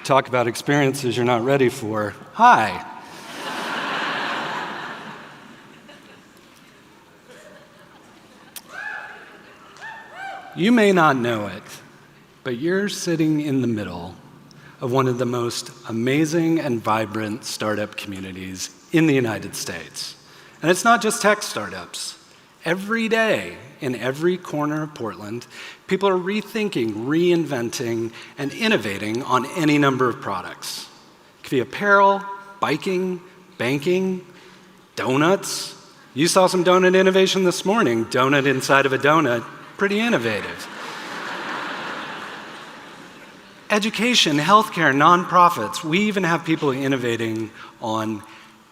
Talk about experiences you're not ready for. Hi. You may not know it, but you're sitting in the middle of one of the most amazing and vibrant startup communities in the United States. And it's not just tech startups. Every day, in every corner of Portland, people are rethinking, reinventing, and innovating on any number of products. It could be apparel, biking, banking, donuts. You saw some donut innovation this morning. Donut inside of a donut, pretty innovative. Education, healthcare, nonprofits. We even have people innovating on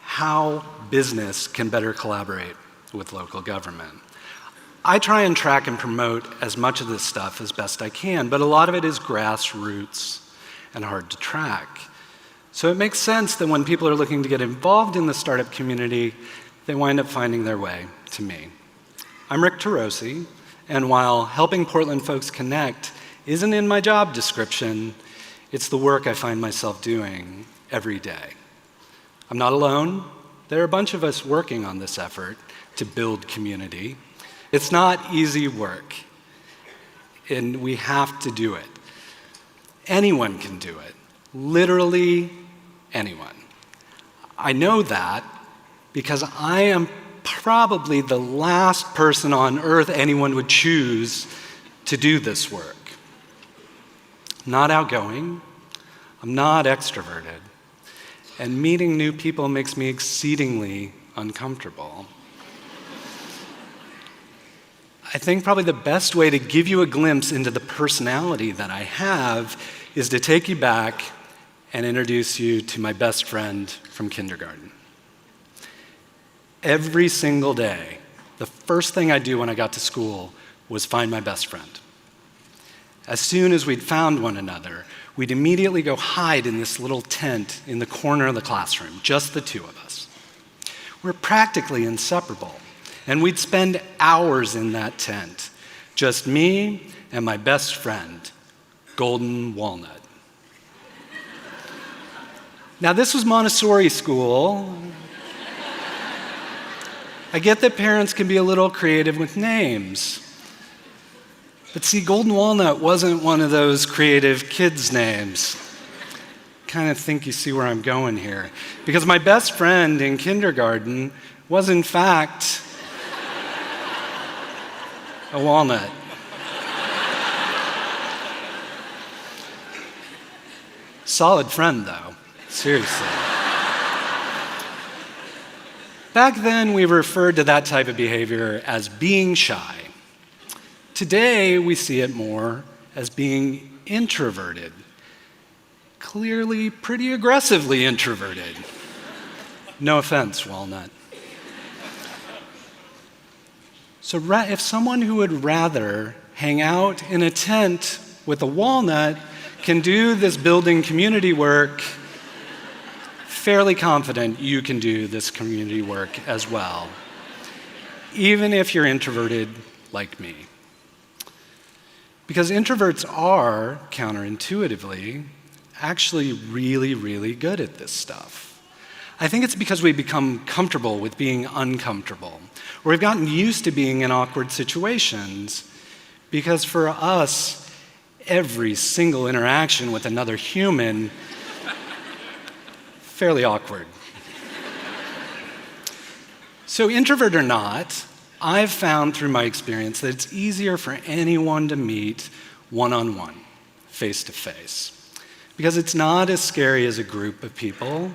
how business can better collaborate with local government. I try and track and promote as much of this stuff as best I can, but a lot of it is grassroots and hard to track. So it makes sense that when people are looking to get involved in the startup community, they wind up finding their way to me. I'm Rick Tarosi, and while helping Portland folks connect isn't in my job description, it's the work I find myself doing every day. I'm not alone. There are a bunch of us working on this effort to build community. It's not easy work, and we have to do it. Anyone can do it, literally anyone. I know that because I am probably the last person on earth anyone would choose to do this work. I'm not outgoing, I'm not extroverted, and meeting new people makes me exceedingly uncomfortable. I think probably the best way to give you a glimpse into the personality that I have is to take you back and introduce you to my best friend from kindergarten. Every single day, the first thing I'd do when I got to school was find my best friend. As soon as we'd found one another, we'd immediately go hide in this little tent in the corner of the classroom, just the two of us. We're practically inseparable, and we'd spend hours in that tent, just me and my best friend, Golden Walnut. Now, this was Montessori school. I get that parents can be a little creative with names. But see, Golden Walnut wasn't one of those creative kids' names. Kind of think you see where I'm going here. Because my best friend in kindergarten was, in fact, a walnut. Solid friend, though. Seriously. Back then, we referred to that type of behavior as being shy. Today, we see it more as being introverted. Clearly, pretty aggressively introverted. No offense, Walnut. So if someone who would rather hang out in a tent with a walnut can do this building community work, fairly confident you can do this community work as well, even if you're introverted like me. Because introverts are, counterintuitively, actually really, really good at this stuff. I think it's because we become comfortable with being uncomfortable, or we've gotten used to being in awkward situations, because for us, every single interaction with another human fairly awkward. So introvert or not, I've found through my experience that it's easier for anyone to meet one-on-one, face-to-face. Because it's not as scary as a group of people.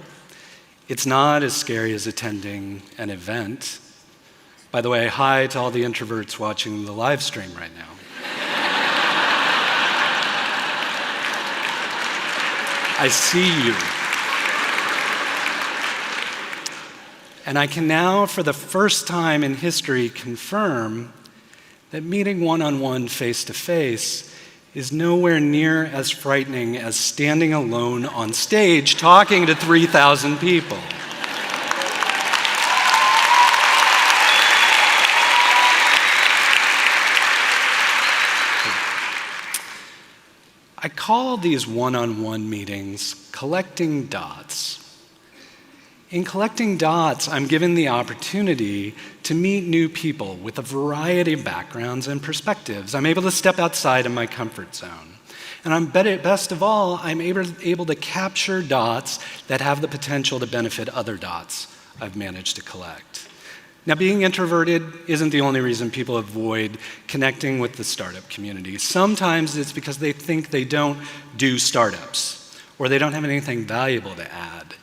It's not as scary as attending an event. By the way, hi to all the introverts watching the live stream right now. I see you. And I can now, for the first time in history, confirm that meeting one-on-one, face-to-face is nowhere near as frightening as standing alone on stage talking to 3,000 people. I call these one-on-one meetings collecting dots. In collecting dots, I'm given the opportunity to meet new people with a variety of backgrounds and perspectives. I'm able to step outside of my comfort zone. And best of all, I'm able to capture dots that have the potential to benefit other dots I've managed to collect. Now, being introverted isn't the only reason people avoid connecting with the startup community. Sometimes it's because they think they don't do startups, or they don't have anything valuable to add.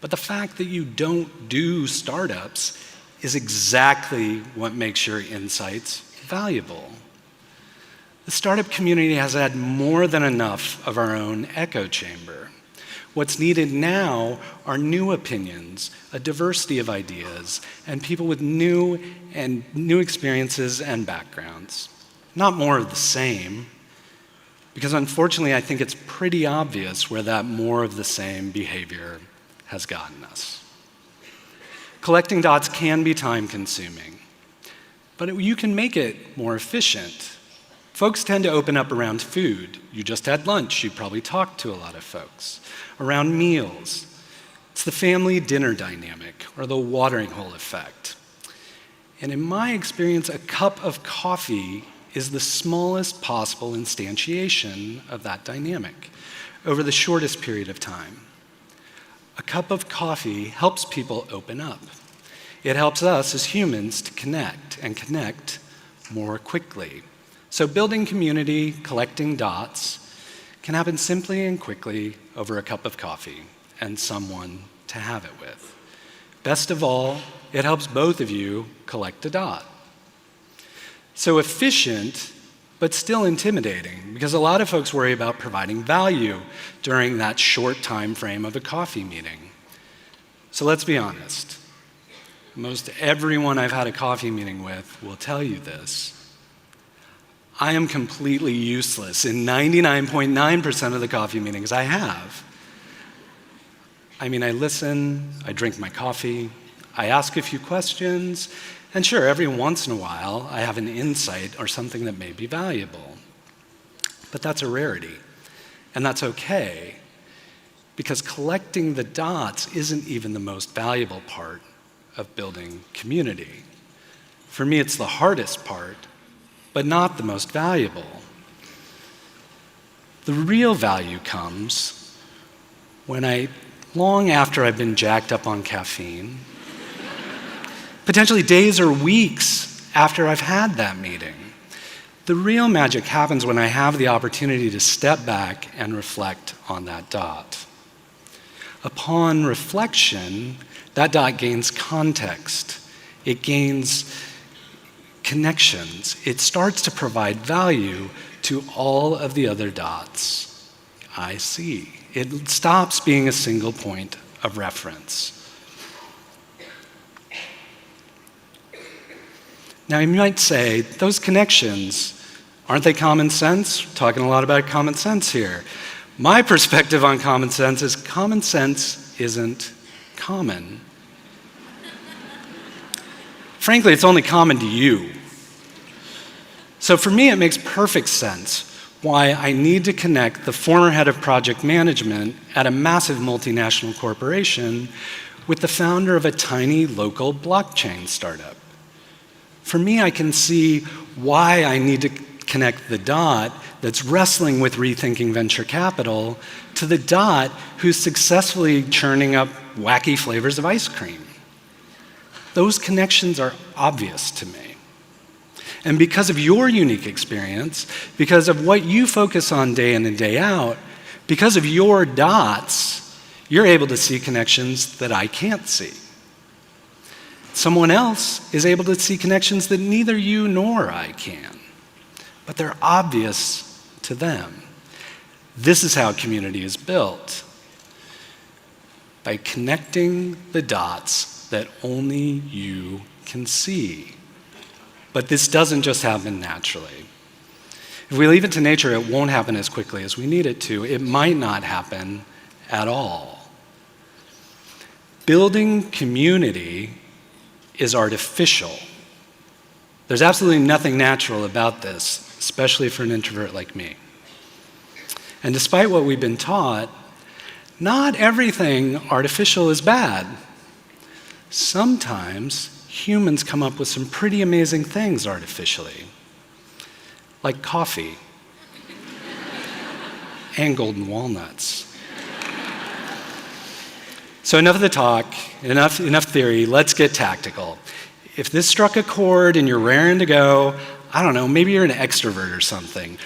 But the fact that you don't do startups is exactly what makes your insights valuable. The startup community has had more than enough of our own echo chamber. What's needed now are new opinions, a diversity of ideas, and people with new experiences and backgrounds. Not more of the same, because unfortunately I think it's pretty obvious where that more of the same behavior has gotten us. Collecting dots can be time-consuming, but you can make it more efficient. Folks tend to open up around food. You just had lunch, you probably talked to a lot of folks. Around meals. It's the family dinner dynamic, or the watering hole effect. And in my experience, a cup of coffee is the smallest possible instantiation of that dynamic over the shortest period of time. A cup of coffee helps people open up. It helps us as humans to connect, and connect more quickly. So building community, collecting dots, can happen simply and quickly over a cup of coffee and someone to have it with. Best of all, it helps both of you collect a dot. So efficient, but still intimidating, because a lot of folks worry about providing value during that short time frame of a coffee meeting. So let's be honest. Most everyone I've had a coffee meeting with will tell you this. I am completely useless in 99.9% of the coffee meetings I have. I mean, I listen, I drink my coffee, I ask a few questions, and sure, every once in a while, I have an insight or something that may be valuable. But that's a rarity, and that's okay, because collecting the dots isn't even the most valuable part of building community. For me, it's the hardest part, but not the most valuable. The real value comes when long after I've been jacked up on caffeine, potentially days or weeks after I've had that meeting. The real magic happens when I have the opportunity to step back and reflect on that dot. Upon reflection, that dot gains context. It gains connections. It starts to provide value to all of the other dots I see. It stops being a single point of reference. Now, you might say, those connections, aren't they common sense? We're talking a lot about common sense here. My perspective on common sense isn't common. Frankly, it's only common to you. So for me, it makes perfect sense why I need to connect the former head of project management at a massive multinational corporation with the founder of a tiny local blockchain startup. For me, I can see why I need to connect the dot that's wrestling with rethinking venture capital to the dot who's successfully churning up wacky flavors of ice cream. Those connections are obvious to me. And because of your unique experience, because of what you focus on day in and day out, because of your dots, you're able to see connections that I can't see. Someone else is able to see connections that neither you nor I can, but they're obvious to them. This is how community is built, by connecting the dots that only you can see. But this doesn't just happen naturally. If we leave it to nature, it won't happen as quickly as we need it to. It might not happen at all. Building community is artificial. There's absolutely nothing natural about this, especially for an introvert like me. And despite what we've been taught, not everything artificial is bad. Sometimes humans come up with some pretty amazing things artificially, like coffee and golden walnuts. So enough of the talk, enough theory, let's get tactical. If this struck a chord and you're raring to go, I don't know, maybe you're an extrovert or something.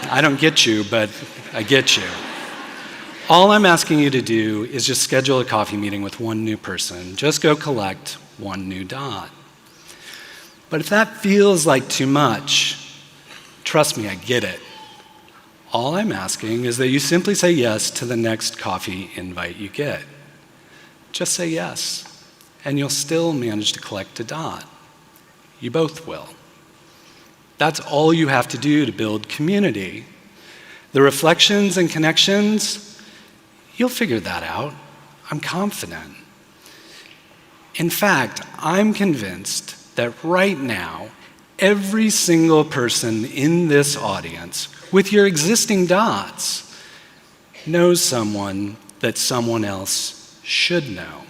I don't get you, but I get you. All I'm asking you to do is just schedule a coffee meeting with one new person. Just go collect one new dot. But if that feels like too much, trust me, I get it. All I'm asking is that you simply say yes to the next coffee invite you get. Just say yes, and you'll still manage to collect a dot. You both will. That's all you have to do to build community. The reflections and connections, you'll figure that out. I'm confident. In fact, I'm convinced that right now, every single person in this audience, with your existing dots, knows someone that someone else should know.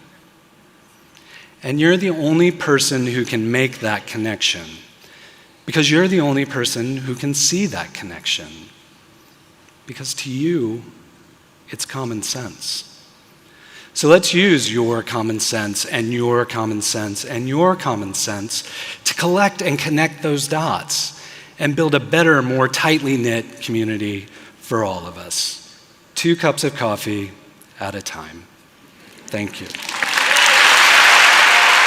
And you're the only person who can make that connection, because you're the only person who can see that connection. Because to you, it's common sense. So let's use your common sense and your common sense and your common sense to collect and connect those dots and build a better, more tightly knit community for all of us. 2 cups of coffee at a time. Thank you.